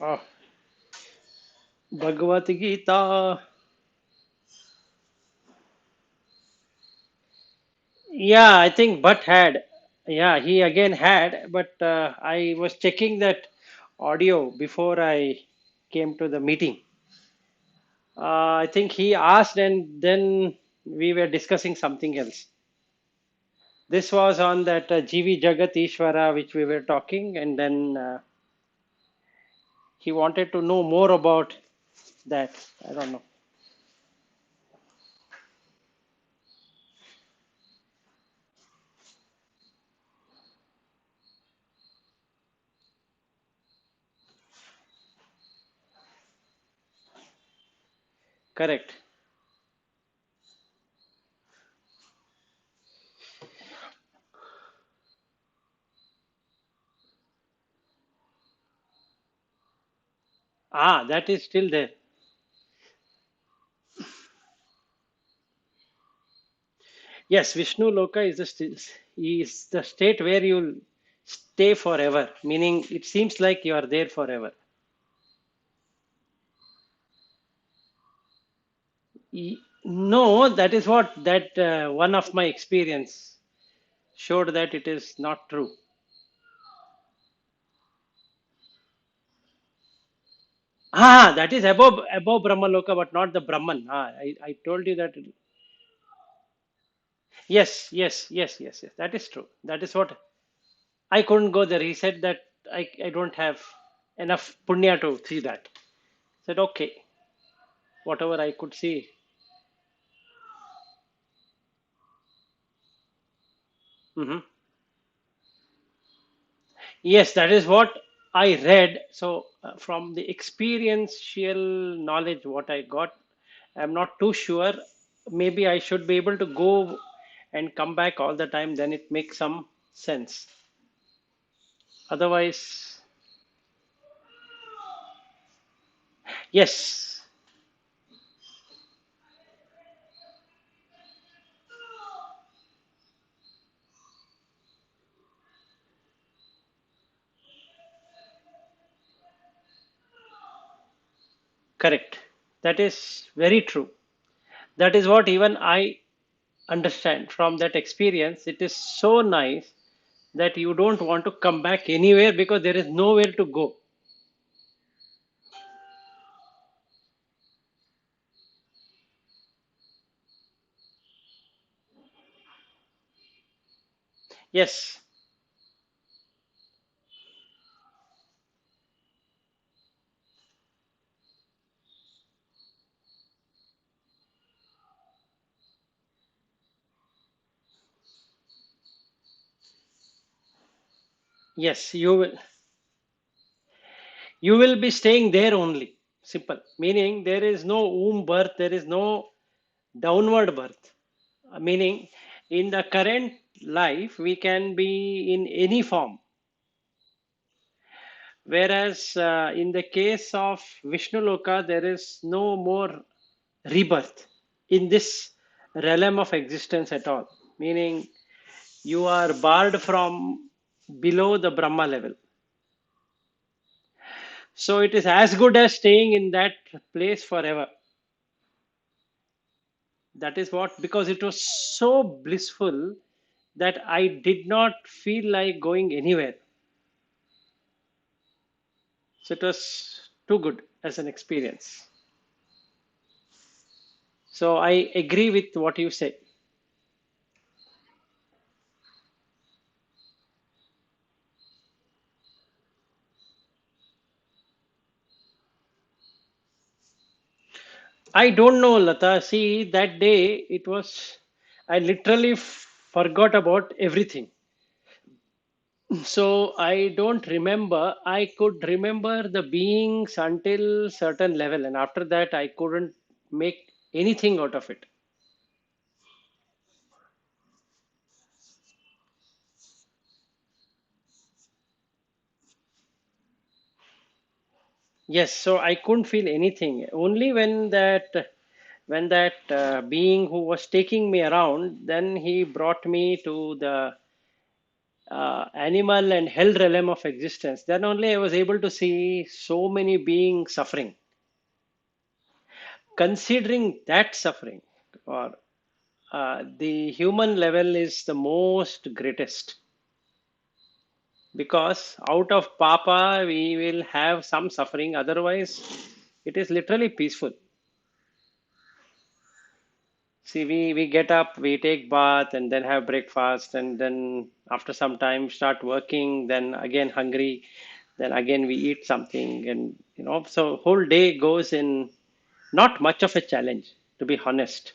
Oh, Bhagavad Gita. Yeah, I think Bhatt had. Yeah, he again had, but I was checking that audio before I came to the meeting. I think he asked, and then we were discussing something else. This was on that jeevi, jagat, ishwara, which we were talking, and then he wanted to know more about that. I don't know. Correct. Ah, that is still there. Yes, Vishnu Loka is the state where you'll stay forever, meaning it seems like you are there forever. No, that is what that one of my experience showed that it is not true. Ah, that is above Brahma Loka, but not the Brahman. I told you that. Yes. That is true. That is what I couldn't go there. He said that I don't have enough punya to see that. I said okay, whatever I could see. Mhm. Yes, that is what I read. So, from the experiential knowledge, what I got, I'm not too sure. Maybe I should be able to go and come back all the time, then it makes some sense. Otherwise, yes, correct. That is very true. That is what even I understand from that experience. It is so nice that you don't want to come back anywhere because there is nowhere to go. Yes, yes, you will be staying there only. Simple. Meaning there is no womb birth, there is no downward birth. Meaning in the current life, we can be in any form. Whereas in the case of Vishnu Loka, there is no more rebirth in this realm of existence at all. Meaning you are barred from below the Brahma level. So it is as good as staying in that place forever. That is what, because it was so blissful that I did not feel like going anywhere. So it was too good as an experience. So I agree with what you say. I don't know, Lata. See, that day it was, I literally forgot about everything. So I don't remember. I could remember the beings until certain level, and after that I couldn't make anything out of it. Yes, so I couldn't feel anything. Only when that being who was taking me around, then he brought me to the animal and hell realm of existence, then only I was able to see so many beings suffering. Considering that suffering, or the human level is the most greatest, because out of papa we will have some suffering, otherwise it is literally peaceful. See, we get up, we take bath, and then have breakfast, and then after some time start working, then again hungry, then again we eat something, and so whole day goes in not much of a challenge, to be honest.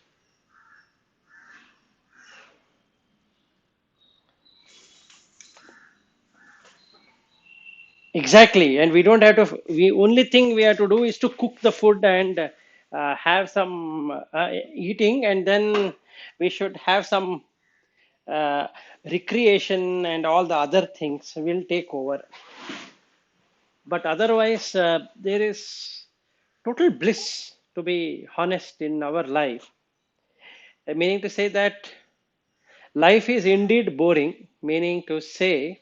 Exactly, and we don't have to. We only thing we have to do is to cook the food and have some eating, and then we should have some uh, recreation, and all the other things will take over. But otherwise, there is total bliss, to be honest, in our life. Meaning to say that life is indeed boring, meaning to say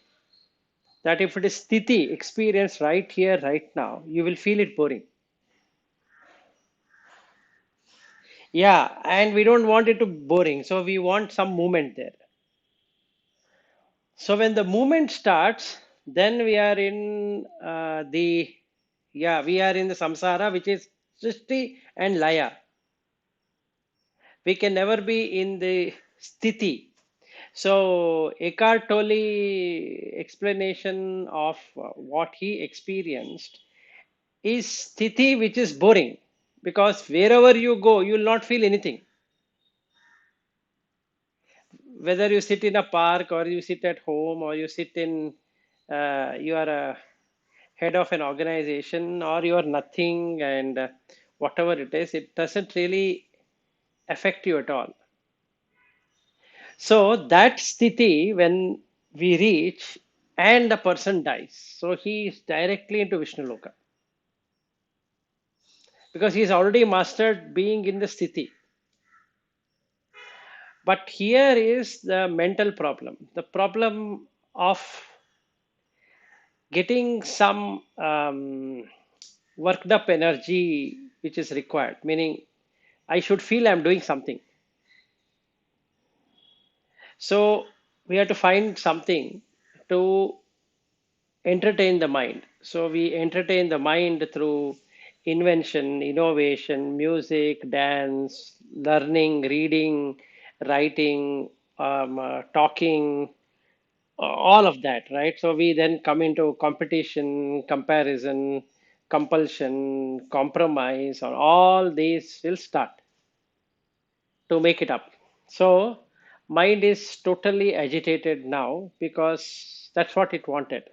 that if it is stithi, experience right here, right now, you will feel it boring. Yeah, and we don't want it to boring, so we want some movement there. So when the movement starts, then we are in we are in the samsara, which is srishti and laya. We can never be in the stithi. So Eckhart Tolle explanation of what he experienced is stithi, which is boring, because wherever you go, you will not feel anything. Whether you sit in a park, or you sit at home, or you sit in, you are a head of an organization, or you are nothing, and whatever it is, it doesn't really affect you at all. So that sthiti, when we reach and the person dies, so he is directly into Vishnu Loka, because he has already mastered being in the sthiti. But here is the mental problem, the problem of getting some worked up energy which is required, meaning I should feel I'm doing something. So we have to find something to entertain the mind. So we entertain the mind through invention, innovation, music, dance, learning, reading, writing, talking, all of that, right? So we then come into competition, comparison, compulsion, compromise, or all these will start to make it up. So mind is totally agitated now, because that's what it wanted.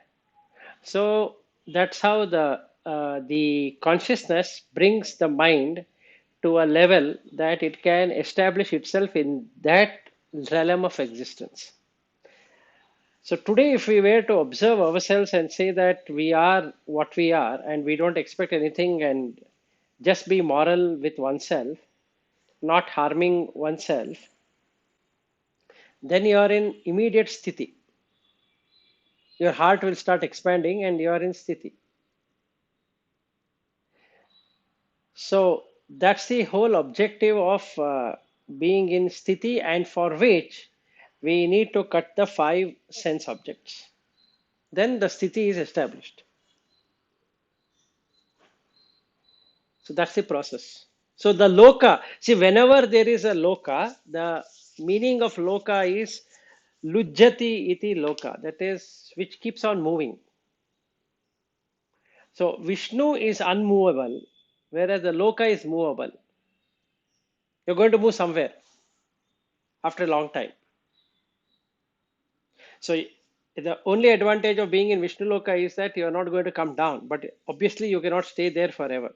So that's how the consciousness brings the mind to a level that it can establish itself in that realm of existence. So today, if we were to observe ourselves and say that we are what we are, and we don't expect anything, and just be moral with oneself, not harming oneself, then you are in immediate sthiti. Your heart will start expanding, and you are in sthiti. So that's the whole objective of being in sthiti, and for which we need to cut the five sense objects. Then the sthiti is established. So that's the process. So the loka, see, whenever there is a loka, the meaning of loka is lujjati iti loka, that is, which keeps on moving. So Vishnu is unmovable, whereas the loka is movable. You're going to move somewhere after a long time. So the only advantage of being in Vishnu loka is that you are not going to come down, but obviously you cannot stay there forever.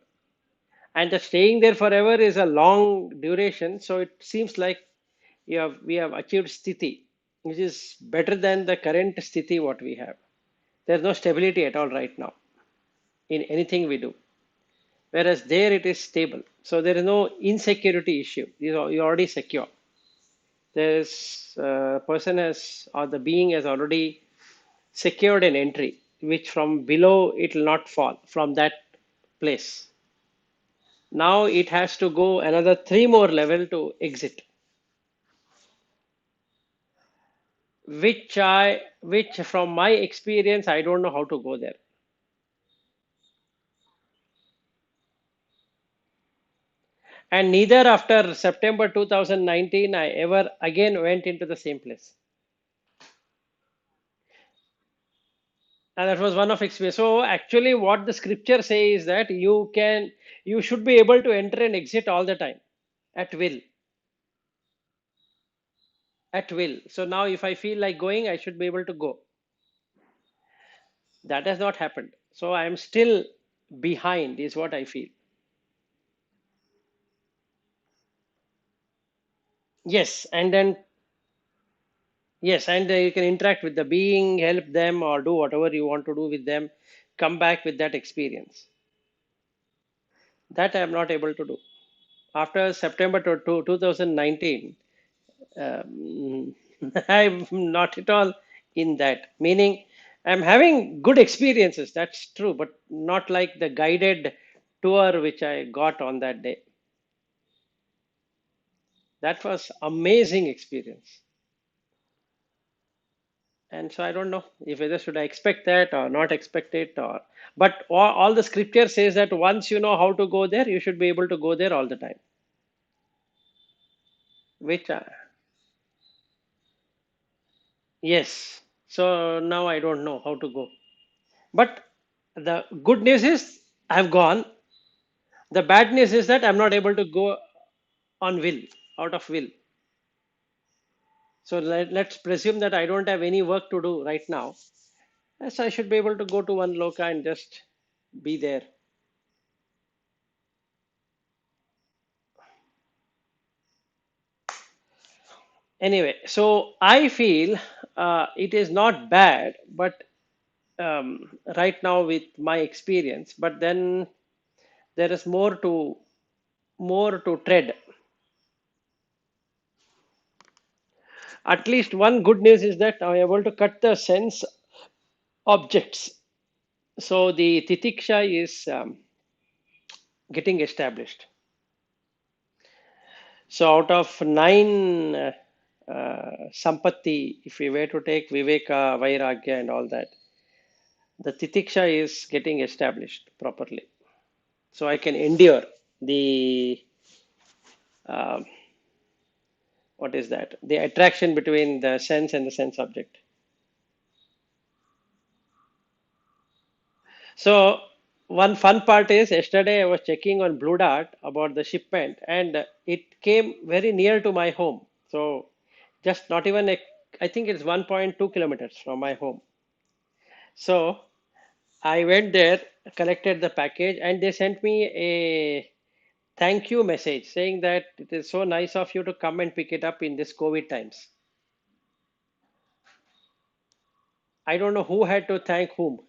And the staying there forever is a long duration, so it seems like we have achieved sthiti, which is better than the current sthiti what we have. There's no stability at all right now in anything we do, whereas there it is stable. So there is no insecurity issue. You're already secure. There's person has, or the being has already secured an entry, which from below it will not fall from that place. Now it has to go another three more level to exit, which from my experience, I don't know how to go there. And neither after September 2019 I ever again went into the same place. And that was one of experience. So actually, what the scripture says is that you should be able to enter and exit all the time at will, at will. So now, if I feel like going, I should be able to go. That has not happened. So I am still behind, is what I feel. Yes, and then yes, and you can interact with the being, help them, or do whatever you want to do with them. Come back with that experience. That I am not able to do. After September 2019, um, I'm not at all in that. Meaning, I'm having good experiences. That's true, but not like the guided tour which I got on that day. That was amazing experience. And so I don't know if whether should I expect that or not expect it, or but all the scripture says that once you know how to go there, you should be able to go there all the time. Which yes. So now I don't know how to go. But the good news is I've gone. The bad news is that I'm not able to go on will, out of will. So let's presume that I don't have any work to do right now. Yes, I should be able to go to one loka and just be there. Anyway, so I feel it is not bad, but right now with my experience, but then there is more to tread. At least one good news is that I'm able to cut the sense objects. So the titiksha is getting established. So out of nine sampatti, if we were to take viveka, vairagya, and all that, the titiksha is getting established properly. So I can endure the uh, what is that? The attraction between the sense and the sense object. So one fun part is yesterday I was checking on Blue Dart about the shipment, and it came very near to my home. So just not even I think it's 1.2 kilometers from my home. So I went there, collected the package, and they sent me a thank you message saying that it is so nice of you to come and pick it up in this COVID times. I don't know who had to thank whom.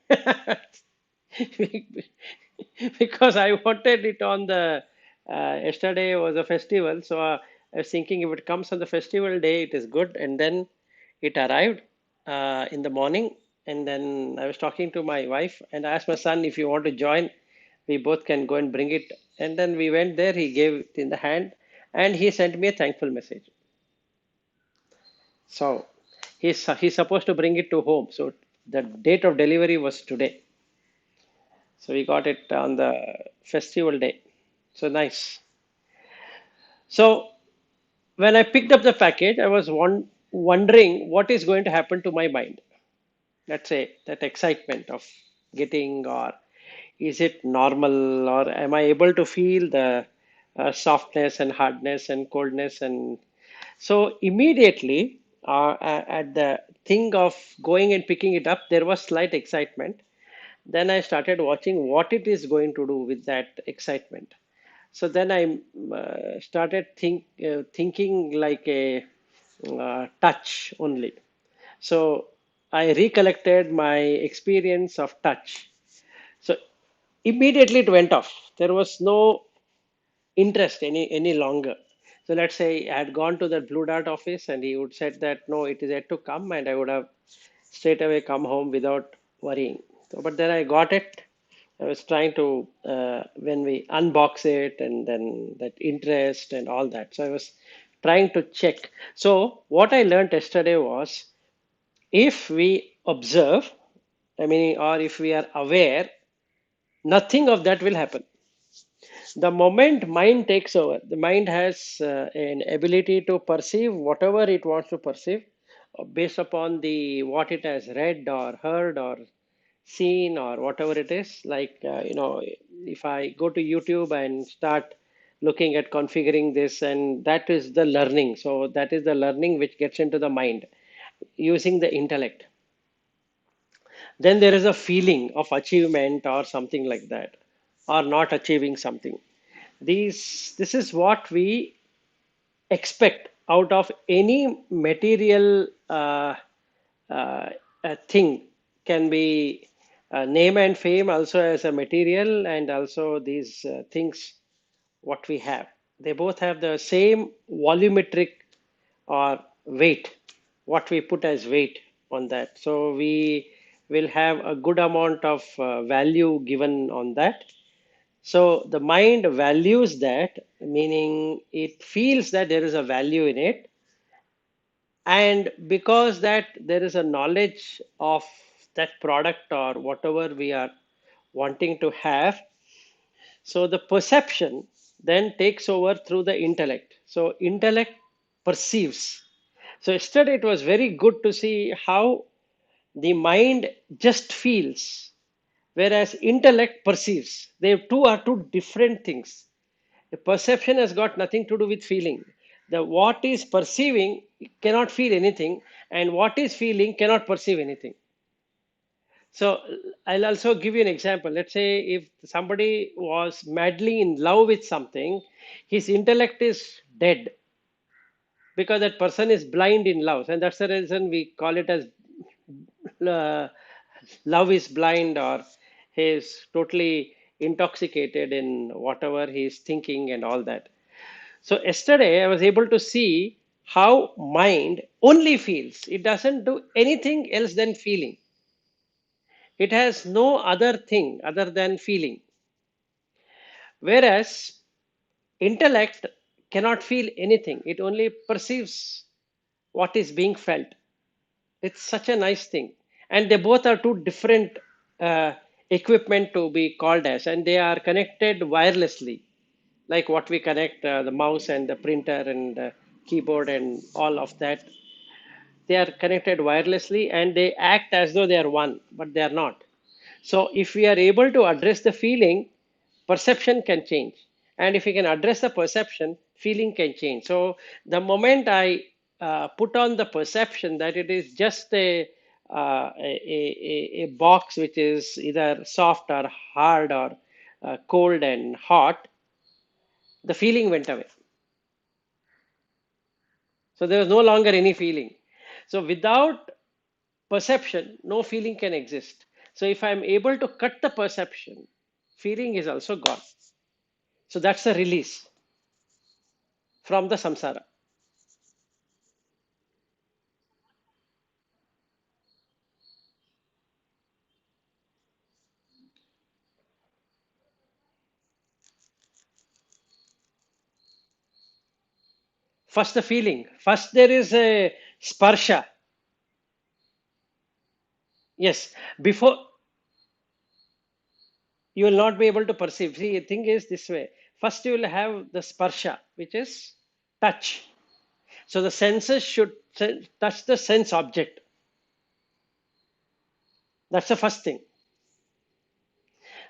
Because I wanted it on the yesterday was a festival, so I was thinking if it comes on the festival day, it is good. And then it arrived in the morning, and then I was talking to my wife and I asked my son if you want to join, we both can go and bring it. And then we went there. He gave it in the hand, and he sent me a thankful message. So he's supposed to bring it to home. So the date of delivery was today. So we got it on the festival day. So nice. So when I picked up the package, I was wondering what is going to happen to my mind. Let's say that excitement of getting, or is it normal, or am I able to feel the softness and hardness and coldness? And so immediately at the thing of going and picking it up, there was slight excitement. Then I started watching what it is going to do with that excitement. So then I started thinking like a touch only. So I recollected my experience of touch. So immediately it went off. There was no interest any longer. So let's say I had gone to the Blue Dart office and he would said that no, it is yet to come, and I would have straight away come home without worrying. So, but then I got it. I was trying to when we unbox it and then that interest and all that. So I was trying to check. So what I learned yesterday was if we observe, I mean, or if we are aware, nothing of that will happen. The moment mind takes over, the mind has an ability to perceive whatever it wants to perceive based upon the what it has read or heard or seen or whatever it is. Like if I go to YouTube and start looking at configuring this, and that is the learning. So that is the learning which gets into the mind using the intellect. Then there is a feeling of achievement or something like that, or not achieving something. This is what we expect out of any material thing. Can be name and fame also as a material, and also these things what we have, they both have the same volumetric or weight, what we put as weight on that. So we will have a good amount of value given on that. So the mind values that, meaning it feels that there is a value in it. And because that there is a knowledge of that product or whatever we are wanting to have, so the perception then takes over through the intellect. So intellect perceives. So yesterday it was very good to see how the mind just feels, whereas intellect perceives. They two are two different things. The perception has got nothing to do with feeling. The what is perceiving cannot feel anything, and what is feeling cannot perceive anything. So I'll also give you an example. Let's say if somebody was madly in love with something, his intellect is dead because that person is blind in love, and that's the reason we call it as uh, love is blind, or he is totally intoxicated in whatever he is thinking and all that. So yesterday I was able to see how mind only feels. It doesn't do anything else than feeling. It has no other thing other than feeling. Whereas intellect cannot feel anything. It only perceives what is being felt. It's such a nice thing. And they both are two different uh, equipment to be called as, and they are connected wirelessly, like what we connect the mouse and the printer and keyboard and all of that. They are connected wirelessly and they act as though they are one, but they are not. So if we are able to address the feeling, perception can change. And if we can address the perception, feeling can change. So the moment I put on the perception that it is just a box which is either soft or hard or cold and hot, the feeling went away. So there was no longer any feeling. So without perception, no feeling can exist. So if I'm able to cut the perception, feeling is also gone. So that's a release from the samsara. First, the feeling. First, there is a sparsha. Yes, before you will not be able to perceive. See, the thing is this way. First, you will have the sparsha, which is touch. So the senses should touch the sense object. That's the first thing.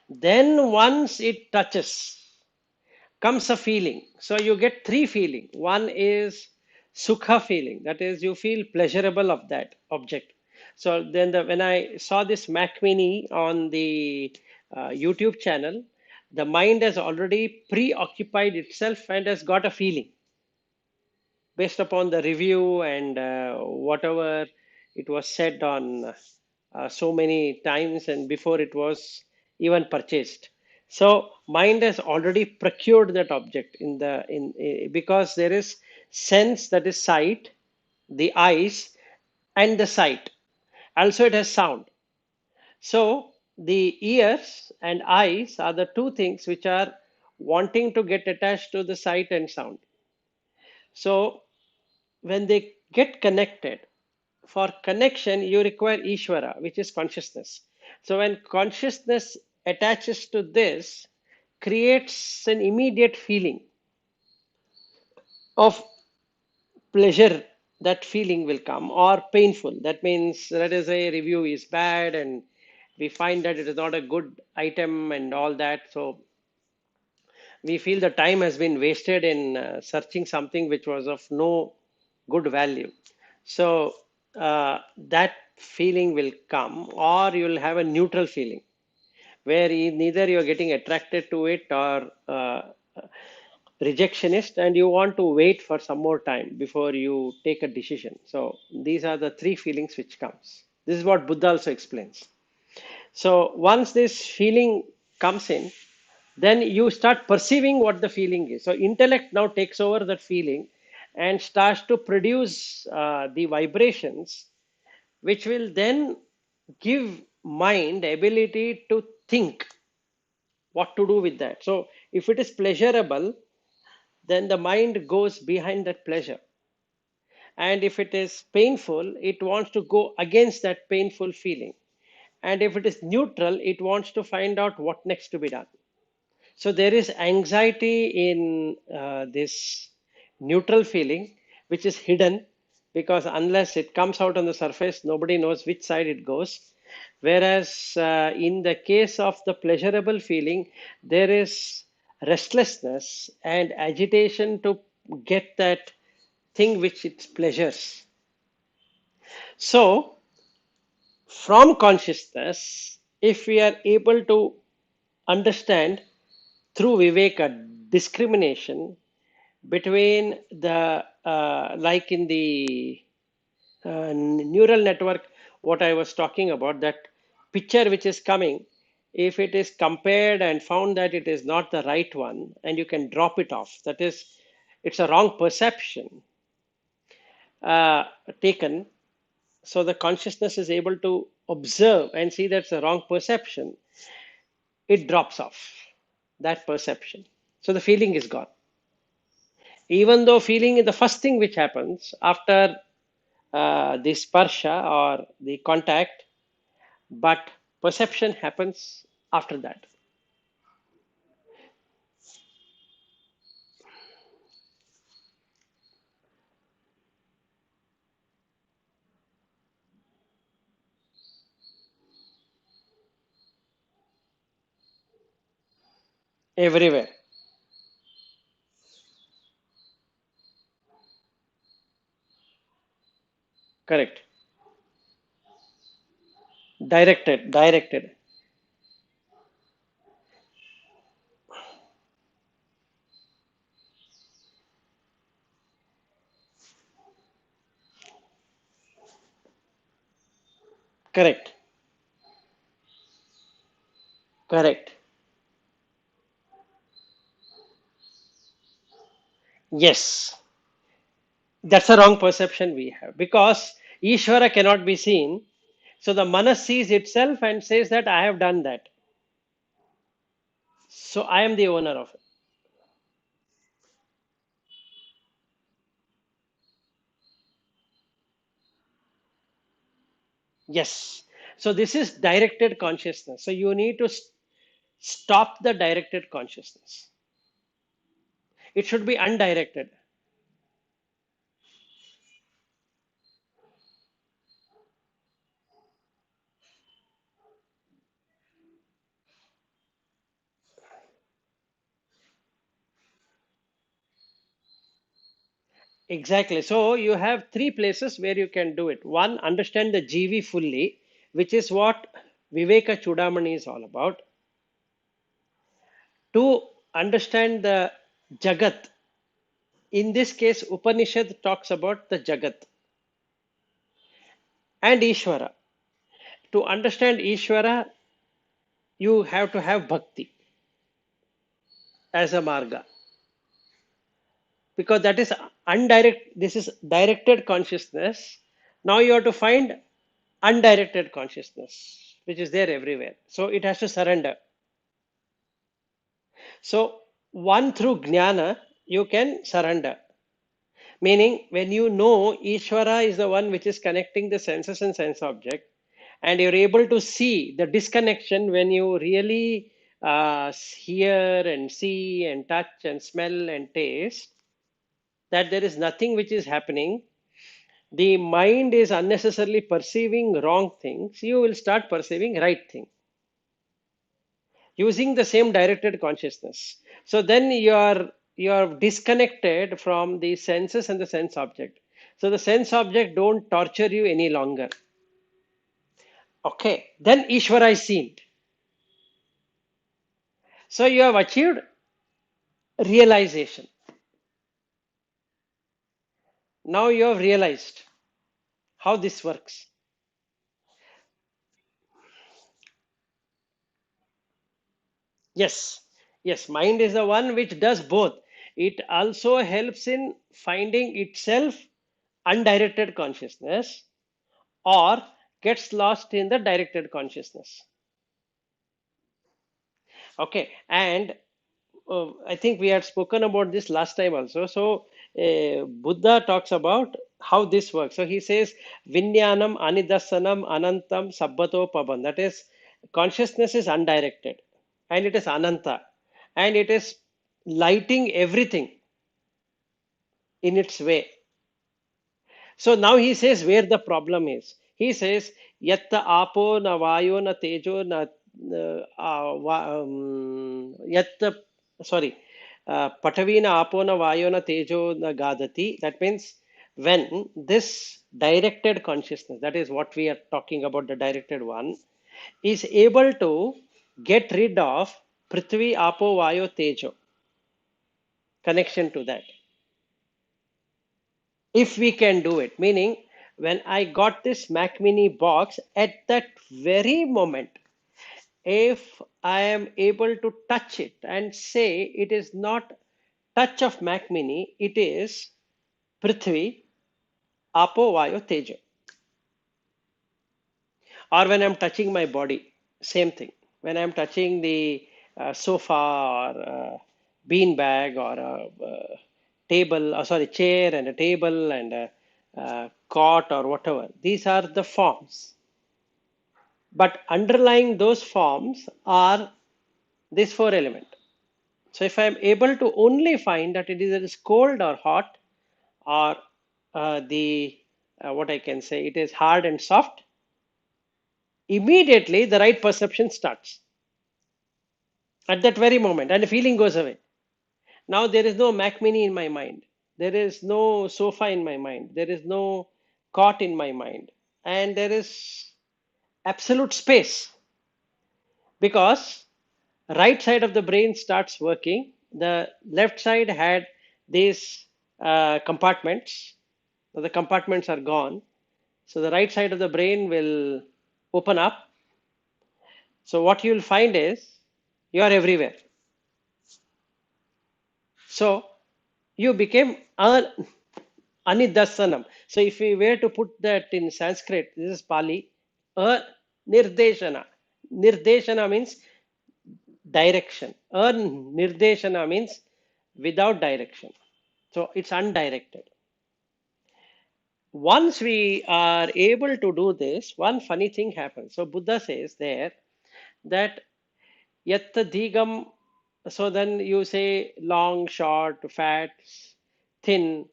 Then once it touches, comes a feeling. So you get three feeling. One is sukha feeling, that is you feel pleasurable of that object. So then when I saw this Mac Mini on the YouTube channel, the mind has already preoccupied itself and has got a feeling based upon the review and whatever it was said on so many times and before it was even purchased. So mind has already procured that object in the because there is sense, that is sight, the eyes and the sight. Also, it has sound. So, the ears and eyes are the two things which are wanting to get attached to the sight and sound. So, when they get connected, for connection, you require ishwara, which is consciousness. So, when consciousness attaches to this, creates an immediate feeling of pleasure. That feeling will come, or painful. That means, let us say, review is bad and we find that it is not a good item and all that. So we feel the time has been wasted in searching something which was of no good value. So that feeling will come, or you'll have a neutral feeling where neither you're getting attracted to it or rejectionist, and you want to wait for some more time before you take a decision. So these are the three feelings which comes. This is what Buddha also explains. So once this feeling comes in, then you start perceiving what the feeling is. So intellect now takes over that feeling and starts to produce the vibrations, which will then give mind ability to think what to do with that. So if it is pleasurable, then the mind goes behind that pleasure. And if it is painful, it wants to go against that painful feeling. And if it is neutral, it wants to find out what next to be done. So there is anxiety in this neutral feeling, which is hidden, because unless it comes out on the surface, nobody knows which side it goes. Whereas in the case of the pleasurable feeling, there is restlessness and agitation to get that thing which it pleasures. So, from consciousness, if we are able to understand through viveka discrimination between the like in the neural network, what I was talking about, that picture which is coming, if it is compared and found that it is not the right one, and you can drop it off, that is, it's a wrong perception uh, taken. So the consciousness is able to observe and see that's a wrong perception. It drops off that perception. So the feeling is gone. Even though feeling is the first thing which happens after the sparsha or the contact, but perception happens after that. Everywhere. Correct. Directed. Correct. Correct. Yes. That's a wrong perception we have, because Ishwara cannot be seen. So the manas sees itself and says that I have done that. So I am the owner of it. Yes. So this is directed consciousness. So you need to stop the directed consciousness. It should be undirected. Exactly. So you have three places where you can do it. One, understand the jeevi fully, which is what Viveka Chudamani is all about. Two, understand the jagat. In this case, Upanishad talks about the jagat and Ishwara. To understand Ishwara, you have to have bhakti as a marga, because that is undirect. This is directed consciousness. Now you have to find undirected consciousness, which is there everywhere. So it has to surrender. So, one through jnana, you can surrender. Meaning, when you know Ishwara is the one which is connecting the senses and sense object, and you're able to see the disconnection when you really hear and see and touch and smell and taste, that there is nothing which is happening. The mind is unnecessarily perceiving wrong things. You will start perceiving right thing using the same directed consciousness. So then you are disconnected from the senses and the sense object. So the sense object don't torture you any longer. Okay, then Ishvara is seen. So you have achieved realization. Now you have realized how this works. Yes, yes, mind is the one which does both. It also helps in finding itself undirected consciousness or gets lost in the directed consciousness. Okay, and I think we had spoken about this last time also. So, Buddha talks about how this works. So, he says, Vinyanam, Anidasanam, Anantam, Sabbato Paban. That is, consciousness is undirected and it is Ananta and it is lighting everything in its way. So now he says where the problem is. He says, Yatta apo na vayo na tejo na yatta, sorry, patavina apo na vayo na tejo na gadati. That means when this directed consciousness, that is what we are talking about, the directed one, is able to get rid of Prithvi, Apo, Vayo, Tejo, connection to that. If we can do it, meaning when I got this Mac Mini box at that very moment, if I am able to touch it and say it is not touch of Mac Mini, it is Prithvi, Apo, Vayo, Tejo. Or when I'm touching my body, same thing. When I'm touching the sofa or bean bag or a table, sorry, chair and a table and a cot or whatever, these are the forms. But underlying those forms are these four elements. So if I'm able to only find that it is cold or hot or the what I can say, it is hard and soft, immediately the right perception starts at that very moment and the feeling goes away. Now there is no Mac Mini in my mind. There is no sofa in my mind. There is no cot in my mind. And there is absolute space because right side of the brain starts working. The left side had these compartments. So the compartments are gone. So the right side of the brain will open up. So what you will find is you are everywhere. So you became anidasanam. So if we were to put that in Sanskrit, this is Pali, nirdeshana. Nirdeshana means direction. Nirdeshana means without direction. So it's undirected. Once we are able to do this, one funny thing happens. So Buddha says there that yatta digam, so then you say long, short, fat, thin,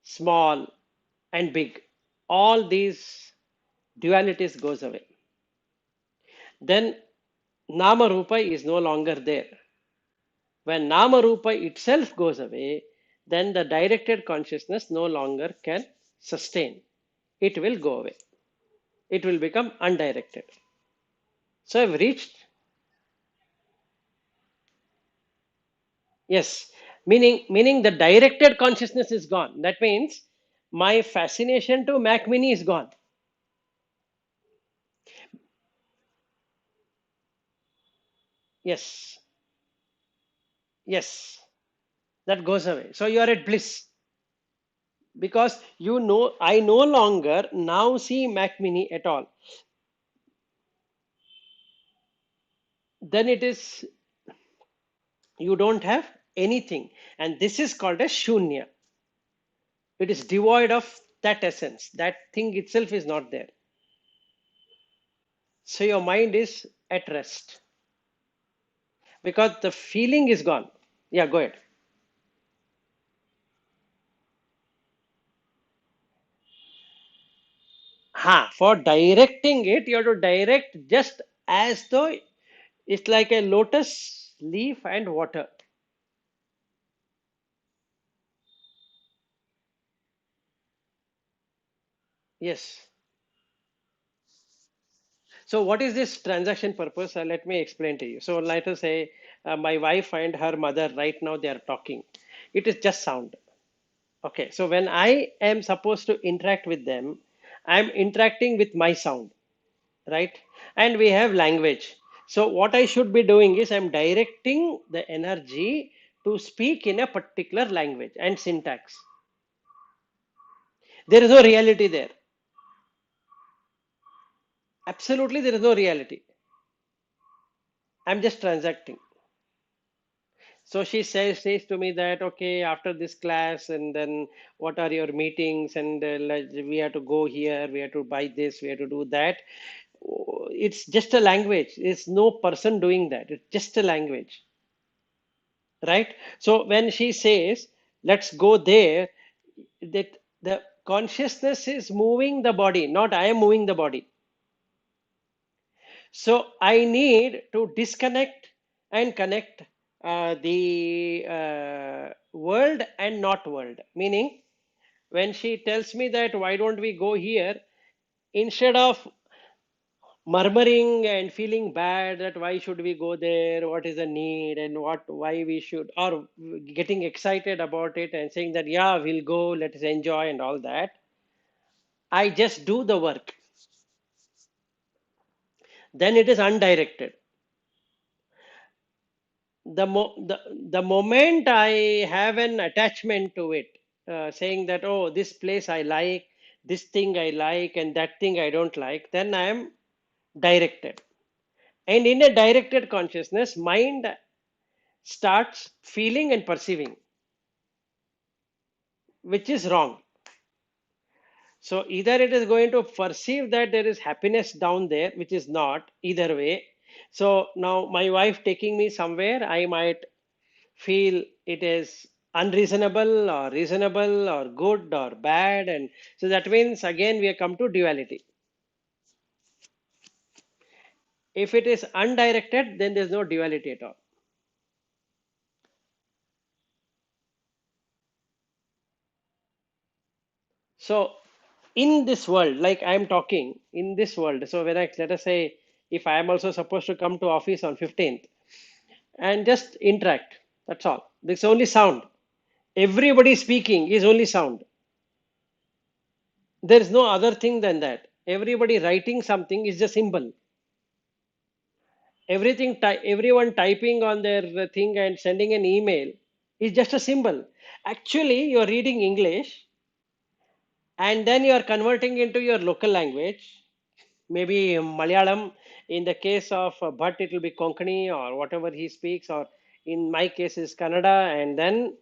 small, and big. All these dualities goes away. Then nama rupa is no longer there. When nama rupa itself goes away, then the directed consciousness no longer can sustain. It will go away. It will become undirected. So I've reached, yes, meaning the directed consciousness is gone. That means my fascination to Mac Mini is gone. Yes, yes, that goes away. So you are at bliss. because I no longer now see Mac Mini at all. Then it is, you don't have anything, and this is called a shunya. It is devoid of that essence. That thing itself is not there. So your mind is at rest because the feeling is gone. Yeah, go ahead. For directing it, you have to direct just as though it's like a lotus leaf and water. Yes. So what is this transaction purpose? Let me explain to you. So let us say my wife and her mother right now they are talking. It is just sound. Okay. So when I am supposed to interact with them, I'm interacting with my sound, right? And we have language. So what I should be doing is I'm directing the energy to speak in a particular language and syntax. There is no reality there. Absolutely, there is no reality. I'm just transacting. So she says to me that okay, after this class, and then what are your meetings, and like, we have to go here, we have to buy this, we have to do that. Oh, it's just a language. It's no person doing that. It's just a language, right? So when she says, "Let's go there," that the consciousness is moving the body, not I am moving the body. So I need to disconnect and connect the world and not world. Meaning, when she tells me that why don't we go here, instead of murmuring and feeling bad that why should we go there, what is the need, and what why we should, or getting excited about it and saying that yeah we'll go, let us enjoy and all that, I just do the work. Then it is undirected. The moment I have an attachment to it, saying that oh this place I like, this thing I like, and that thing I don't like, then I am directed. And in a directed consciousness, mind starts feeling and perceiving, which is wrong. So either it is going to perceive that there is happiness down there, which is not, either way. So now my wife taking me somewhere, I might feel it is unreasonable or reasonable or good or bad, and so that means again we come to duality. If it is undirected, then there's no duality at all. So in this world, like I am talking in this world, so when I, let us say, if I am also supposed to come to office on 15th and just interact, that's all. There's only sound. Everybody speaking is only sound. There is no other thing than that. Everybody writing something is just symbol. Everyone typing on their thing and sending an email is just a symbol. Actually, you're reading English and then you are converting into your local language, maybe Malayalam. In the case of Bhatt, it will be Konkani or whatever he speaks, or in my case is Kannada, and then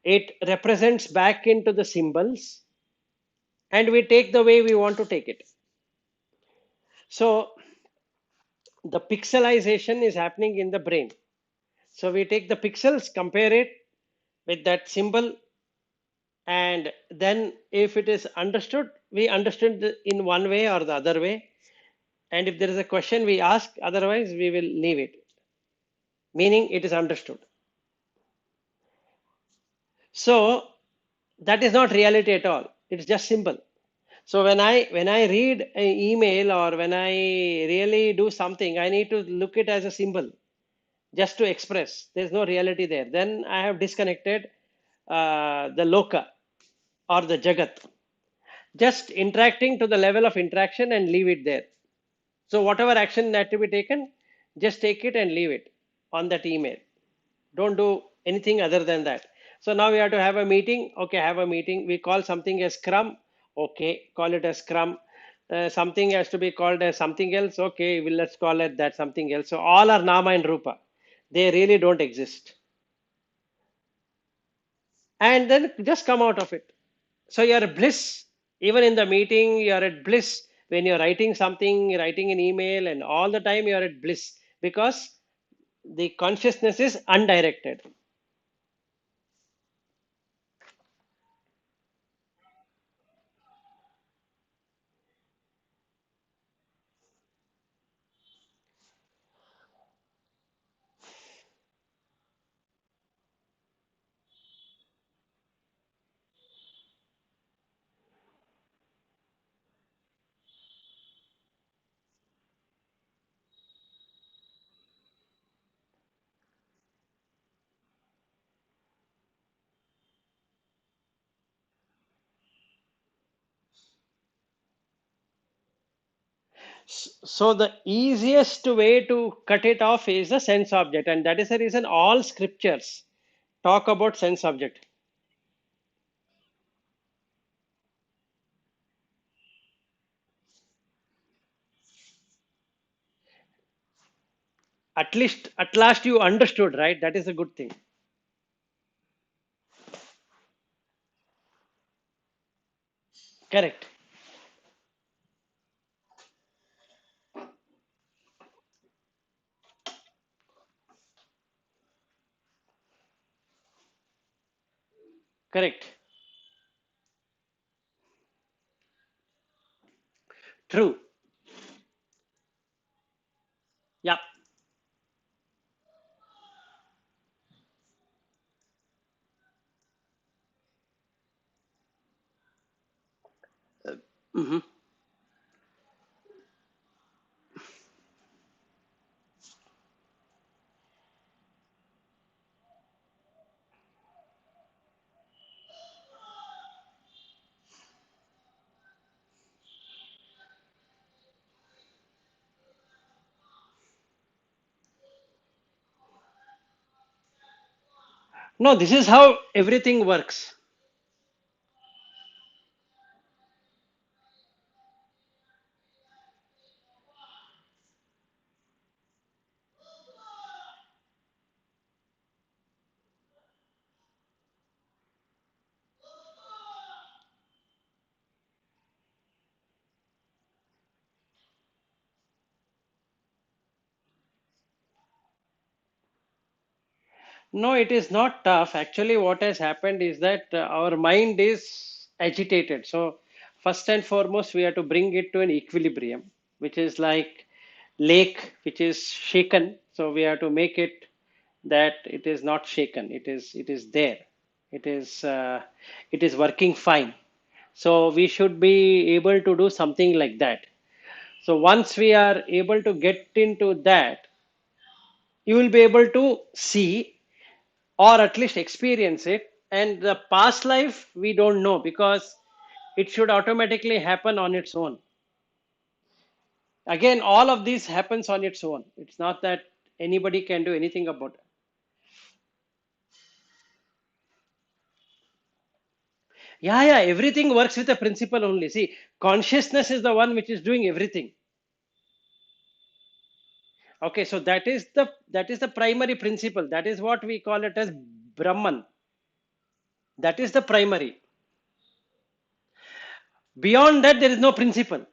it represents back into the symbols, and we take the way we want to take it. So the pixelization is happening in the brain. So we take the pixels, compare it with that symbol, and then if it is understood, we understood in one way or the other way. And if there is a question, we ask, otherwise, we will leave it, meaning it is understood. So that is not reality at all. It's just symbol. So when I read an email or when I really do something, I need to look it as a symbol just to express. There's no reality there. Then I have disconnected the loka or the jagat. Just interacting to the level of interaction and leave it there. So whatever action that to be taken, just take it and leave it on that email. Don't do anything other than that. So now we have to have a meeting. Okay, have a meeting. We call something as scrum. Okay, call it a scrum. Something has to be called as something else. Okay, let's call it that something else. So all are nama and rupa. They really don't exist. And then just come out of it. So you're at bliss. Even in the meeting, you're at bliss. When you're writing something, writing an email, and all the time you're at bliss because the consciousness is undirected. So the easiest way to cut it off is the sense object, and that is the reason all scriptures talk about sense object. At least, at last, you understood, right? That is a good thing. Correct. Correct. True. Yeah. Mhm. No, this is how everything works. No, it is not tough. Actually, what has happened is that our mind is agitated. So, first and foremost, we have to bring it to an equilibrium, which is like lake which is shaken. So we have to make it that it is not shaken. It is there. It is it is working fine. So we should be able to do something like that. So once we are able to get into that, you will be able to see or at least experience it. And the past life, we don't know because it should automatically happen on its own. Again, all of this happens on its own. It's not that anybody can do anything about it. Yeah, yeah, everything works with a principle only. See, consciousness is the one which is doing everything. Okay, so that is the primary principle. That is what we call it as Brahman. That is the primary. Beyond that, there is no principle.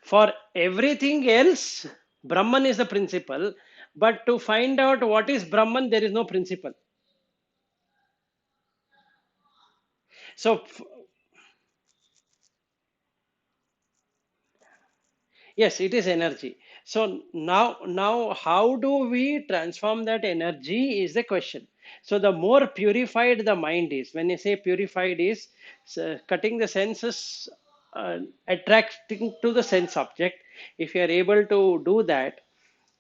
For everything else, Brahman is the principle. But to find out what is Brahman, there is no principle. So, yes, it is energy. So now, how do we transform that energy is the question. So the more purified the mind is, when I say purified is cutting the senses, attracting to the sense object. If you are able to do that,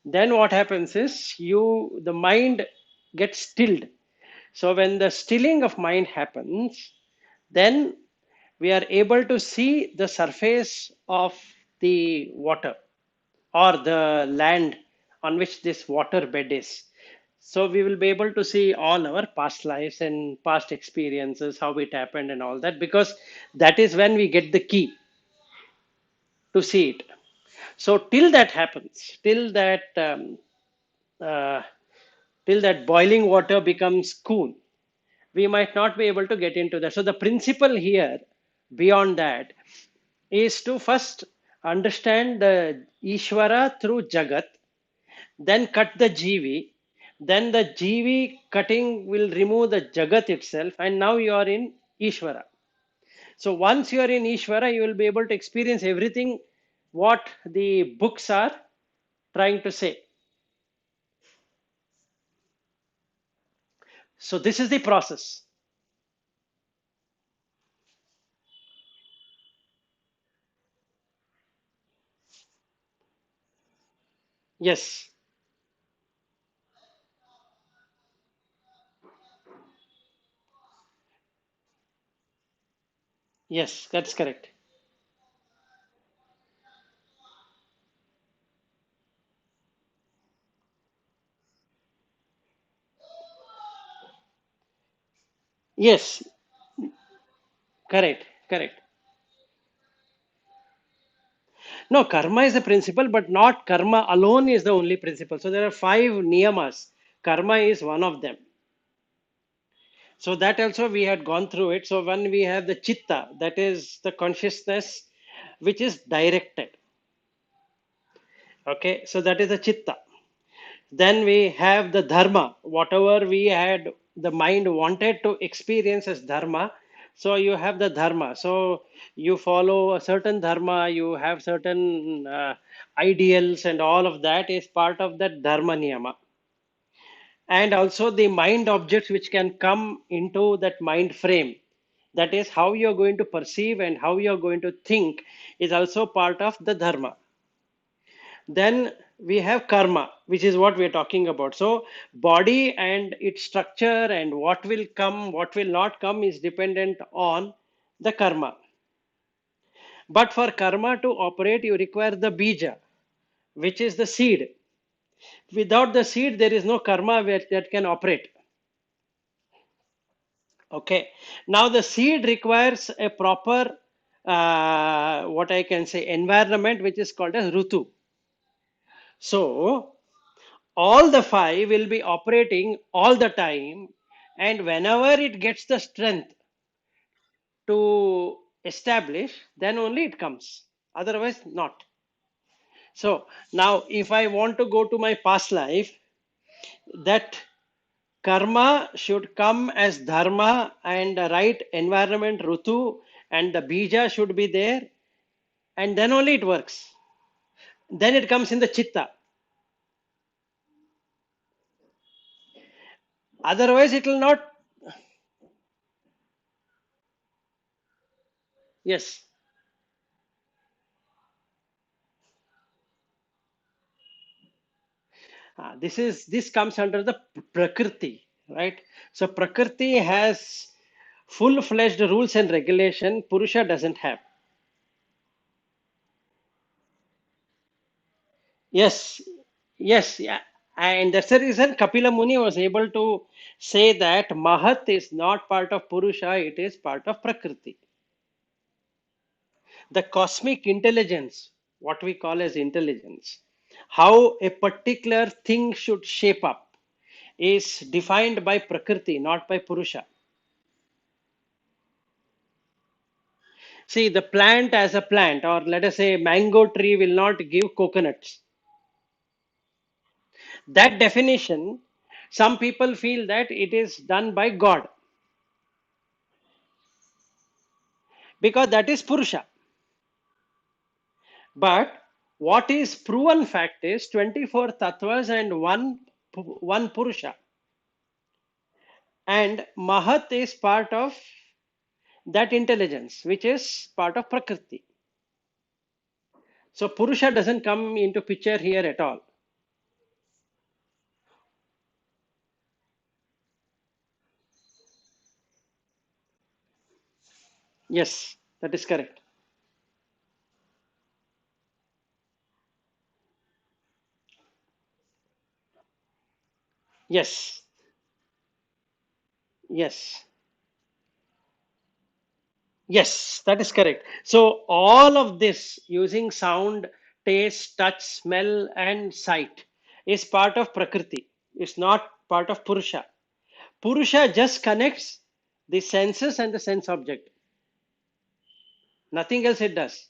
then what happens is the mind gets stilled. So when the stilling of mind happens, then we are able to see the surface of the water or the land on which this water bed is. So we will be able to see all our past lives and past experiences, how it happened and all that, because that is when we get the key to see it. So till that happens, uh, till that boiling water becomes cool, we might not be able to get into that. So the principle here, beyond that, is to first understand the ishwara through jagat, then cut the jeevi, then the jeevi cutting will remove the jagat itself, and now you are in ishwara. So once you are in ishwara, you will be able to experience everything what the books are trying to say. So this is the process. Yes, yes, that's correct. Yes, correct, correct. No, karma is the principle, but not karma alone is the only principle. So there are five niyamas. Karma is one of them. So that also we had gone through it. So when we have the chitta, that is the consciousness which is directed. Okay, so that is the chitta. Then we have the dharma, whatever we had the mind wanted to experience as dharma. So you have the dharma. So you follow a certain dharma, you have certain ideals, and all of that is part of that dharma niyama. And also the mind objects which can come into that mind frame. That is how you are going to perceive and how you are going to think is also part of the dharma. Then we have karma, which is what we are talking about. So body and its structure and what will come, what will not come is dependent on the karma. But for karma to operate, you require the bija, which is the seed. Without the seed, there is no karma that can operate. Okay. Now the seed requires a proper, what I can say, environment, which is called as rutu. So all the five will be operating all the time, and whenever it gets the strength to establish, then only it comes, otherwise not. So now if I want to go to my past life, that karma should come as dharma and the right environment rutu, and the bija should be there, and then only it works. Then it comes in the chitta, otherwise it will not. Yes. This comes under the prakriti, right? So prakriti has full-fledged rules and regulation. Purusha doesn't have. Yes, yes, yeah, and that's the reason Kapila Muni was able to say that Mahat is not part of Purusha; it is part of Prakriti. The cosmic intelligence, what we call as intelligence, how a particular thing should shape up, is defined by Prakriti, not by Purusha. See, the plant as a plant, or let us say mango tree will not give coconuts. That definition, some people feel that it is done by God because that is Purusha. But what is proven fact is 24 tattvas and one Purusha. And Mahat is part of that intelligence, which is part of Prakriti. So Purusha doesn't come into picture here at all. Yes, that is correct. Yes. Yes. Yes, that is correct. So all of this using sound, taste, touch, smell, and sight is part of Prakriti. It's not part of Purusha. Purusha just connects the senses and the sense object. Nothing else it does.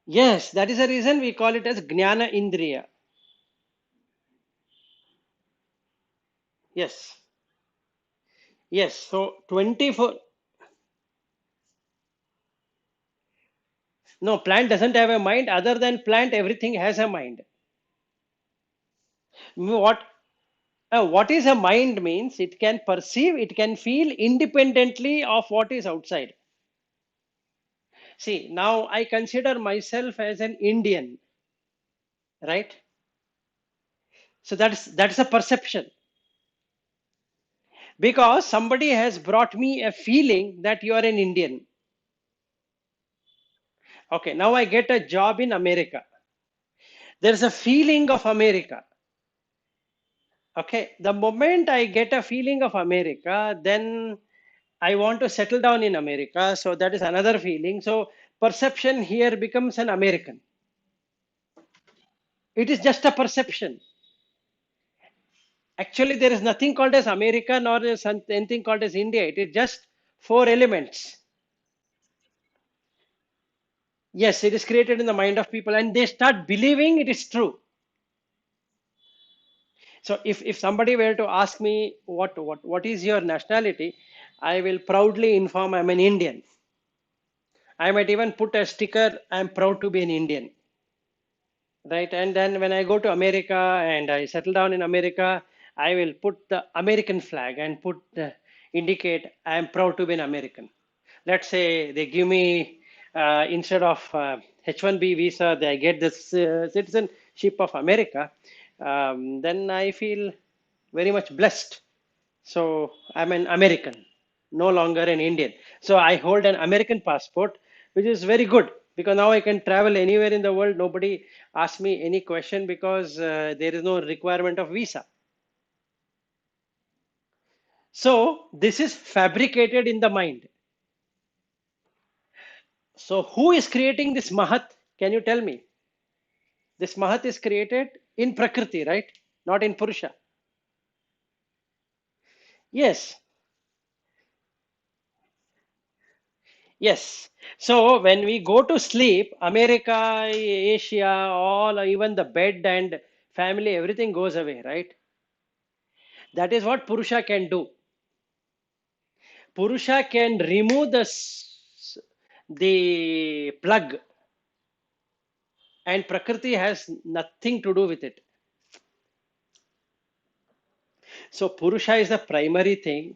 Yes, that is the reason we call it as Jnana Indriya. Yes. Yes. So 24. No, plant doesn't have a mind. Other than plant, everything has a mind. What what is a mind means it can perceive, it can feel independently of what is outside. See, now I consider myself as an Indian, right? So that's a perception because somebody has brought me a feeling that you are an Indian. Okay, now I get a job in America. There's a feeling of America. Okay, the moment I get a feeling of America, then I want to settle down in America. So that is another feeling. So perception here becomes an American. It is just a perception. Actually, there is nothing called as America nor is anything called as India. It is just four elements. Yes, it is created in the mind of people and they start believing it is true. So if somebody were to ask me what is your nationality, I will proudly inform I'm an Indian. I might even put a sticker, I'm proud to be an Indian. Right, and then when I go to America and I settle down in America, I will put the American flag and indicate I am proud to be an American. Let's say they give me instead of H1B visa, they get this citizenship of America. Then I feel very much blessed. So I'm an American, no longer an Indian. So I hold an American passport, which is very good because now I can travel anywhere in the world. Nobody asks me any question because there is no requirement of visa. So this is fabricated in the mind. So who is creating this Mahat? Can you tell me? This Mahat is created in Prakriti, right? Not in Purusha. Yes, yes. So when we go to sleep, America, Asia, all, even the bed and family, everything goes away, right? That is what Purusha can do. Purusha can remove the plug, and Prakriti has nothing to do with it. So Purusha is the primary thing,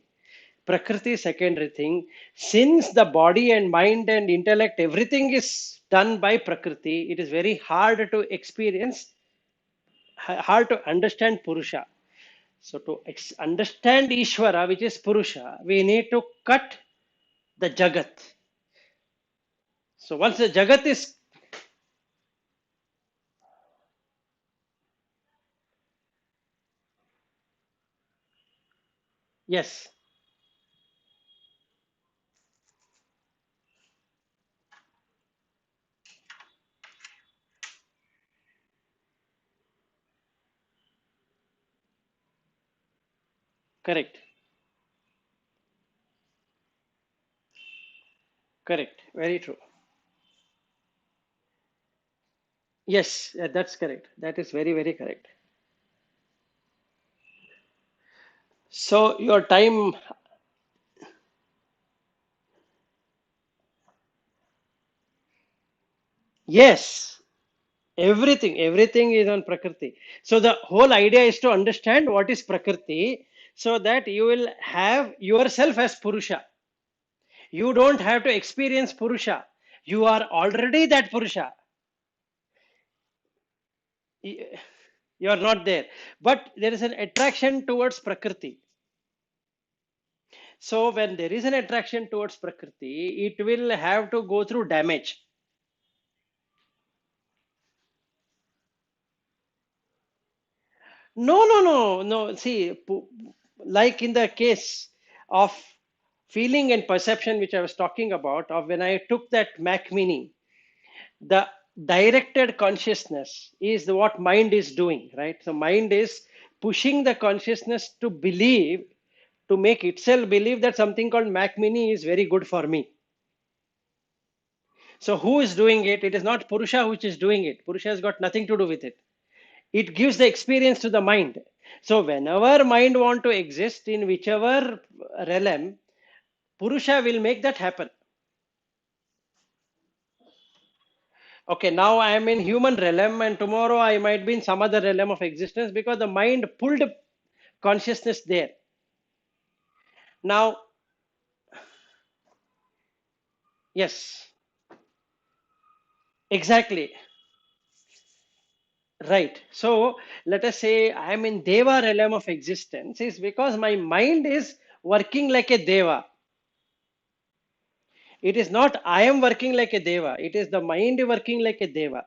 Prakriti is secondary thing. Since the body and mind and intellect, everything is done by Prakriti, it is very hard to experience, hard to understand Purusha. So to understand Ishwara, which is Purusha, we need to cut the jagat. So once the jagat is, yes, correct, correct, very true. Yes, that's correct. That is very, very correct. So your time, yes, everything is on Prakriti. So the whole idea is to understand what is Prakriti so that you will have yourself as Purusha. You don't have to experience Purusha. You are already that Purusha. You are not there. But there is an attraction towards Prakriti. So when there is an attraction towards Prakriti, it will have to go through damage. No, no, no, no. See, like in the case of feeling and perception, which I was talking about, of when I took that Mac Mini, the directed consciousness is what mind is doing, right? So, mind is pushing the consciousness to believe, to make itself believe that something called Mac Mini is very good for me. So, who is doing it? It is not Purusha which is doing it. Purusha has got nothing to do with it. It gives the experience to the mind. So whenever mind want to exist in whichever realm, Purusha will make that happen. Okay, now I am in human realm and tomorrow I might be in some other realm of existence because the mind pulled consciousness there. Now, yes, exactly. Right. So let us say I am in Deva realm of existence is because my mind is working like a Deva. It is not I am working like a Deva. It is the mind working like a Deva.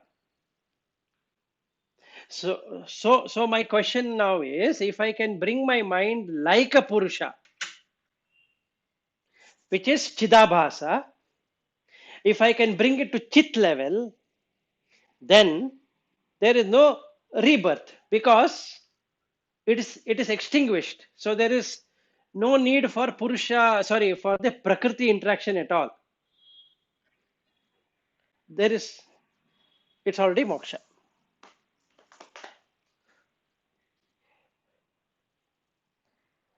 So my question now is if I can bring my mind like a Purusha, which is Chidabhasa, if I can bring it to Chit level, then there is no rebirth because it is extinguished. So there is no need for Purusha, sorry, for the Prakriti interaction at all. There is, it's already moksha.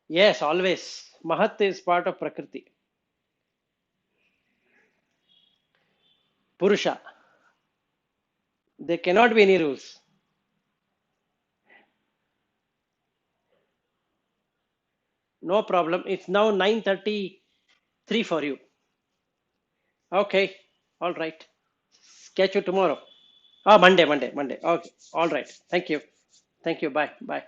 Yes, always. Mahat is part of Prakriti. Purusha. There cannot be any rules. No problem. It's now 9:33 for you. Okay. All right. Catch you tomorrow. Ah, Monday. Okay. All right. Thank you. Thank you. Bye. Bye.